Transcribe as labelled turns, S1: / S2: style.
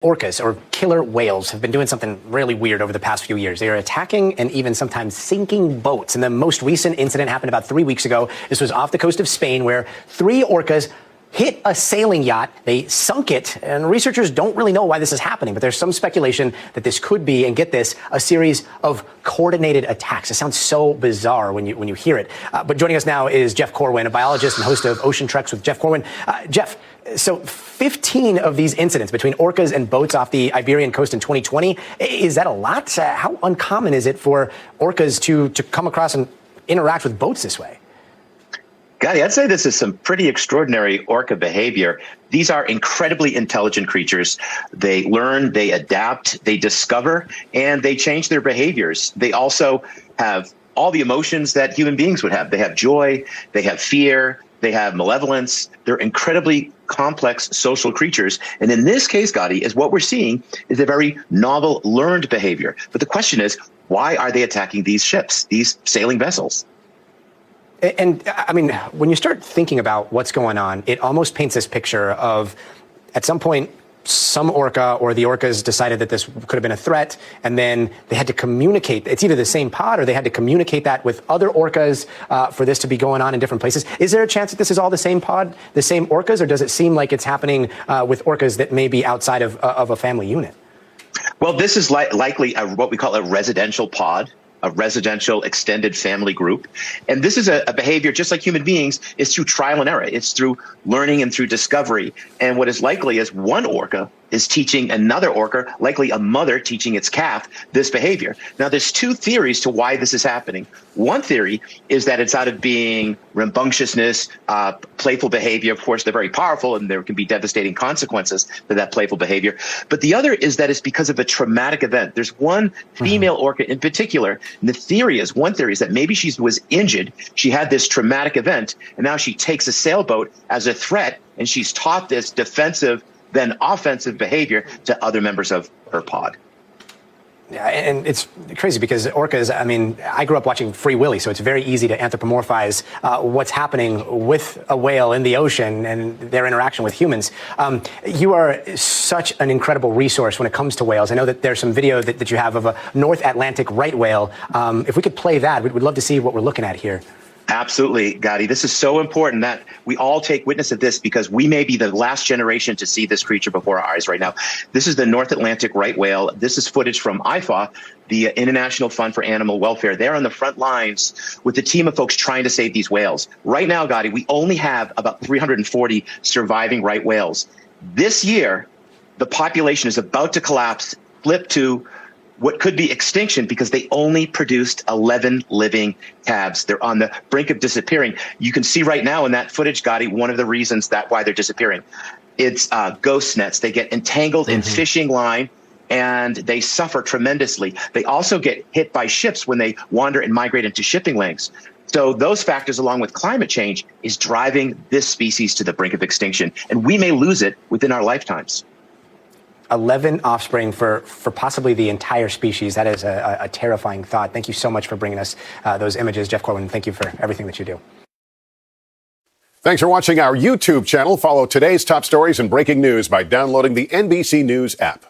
S1: Orcas, or killer whales, have been doing something really weird over the past few years. They are attacking and even sometimes sinking boats. And the most recent incident happened about 3 weeks ago. This was off the coast of Spain, where 3 orcas hit a sailing yacht. They sunk it, and researchers don't really know why this is happening, but there's some speculation that this could be, and get this, a series of coordinated attacks. It sounds so bizarre when you hear it. But joining us now is Jeff Corwin, a biologist and host of Ocean Treks with Jeff Corwin. Jeff, so 15 of these incidents between orcas and boats off the Iberian coast in 2020, is that a lot? How uncommon is it for orcas to come across and interact with boats this way?
S2: Gotti, I'd say this is some pretty extraordinary orca behavior. These are incredibly intelligent creatures. They learn, they adapt, they discover, and they change their behaviors. They also have all the emotions that human beings would have. They have joy, they have fear, they have malevolence. They're incredibly complex social creatures. And in this case, Gotti, is what we're seeing is a very novel, learned behavior. But the question is, why are they attacking these ships, these sailing vessels?
S1: And I mean, when you start thinking about what's going on, it almost paints this picture of, at some point, some orca or the orcas decided that this could have been a threat, and then they had to communicate. It's either the same pod or they had to communicate that with other orcas for this to be going on in different places. Is there a chance that this is all the same pod, the same orcas, or does it seem like it's happening with orcas that may be outside of a family unit?
S2: Well, this is likely what we call a residential pod, a residential extended family group. And this is a behavior, just like human beings, is through trial and error. It's through learning and through discovery. And what is likely is one orca is teaching another orca, likely a mother teaching its calf, this behavior. Now, there's 2 theories to why this is happening. One theory is that it's out of being rambunctiousness, playful behavior. Of course, they're very powerful, and there can be devastating consequences to that playful behavior. But the other is that it's because of a traumatic event. There's one female orca in particular, and one theory is that maybe she was injured. She had this traumatic event, and now she takes a sailboat as a threat, and she's taught this defensive, then offensive behavior to other members of her pod.
S1: Yeah, and it's crazy because orcas, I mean, I grew up watching Free Willy, so it's very easy to anthropomorphize what's happening with a whale in the ocean and their interaction with humans. You are such an incredible resource when it comes to whales. I know that there's some video that you have of a North Atlantic right whale. If we could play that, we'd love to see what we're looking at here.
S2: Absolutely, Gotti. This is so important that we all take witness of this, because we may be the last generation to see this creature before our eyes right now. This is the North Atlantic right whale. This is footage from IFAW, the International Fund for Animal Welfare. They're on the front lines with a team of folks trying to save these whales. Right now, Gotti, we only have about 340 surviving right whales. This year, the population is about to collapse, flip to what could be extinction, because they only produced 11 living calves. They're on the brink of disappearing. You can see right now in that footage, Gotti, one of the reasons why they're disappearing. It's ghost nets. They get entangled in fishing line, and they suffer tremendously. They also get hit by ships when they wander and migrate into shipping lanes. So those factors, along with climate change, is driving this species to the brink of extinction, and we may lose it within our lifetimes.
S1: 11 offspring for possibly the entire species. That is a terrifying thought. Thank you so much for bringing us those images, Jeff Corwin. Thank you for everything that you do.
S3: Thanks for watching our YouTube channel. Follow today's top stories and breaking news by downloading the NBC News app.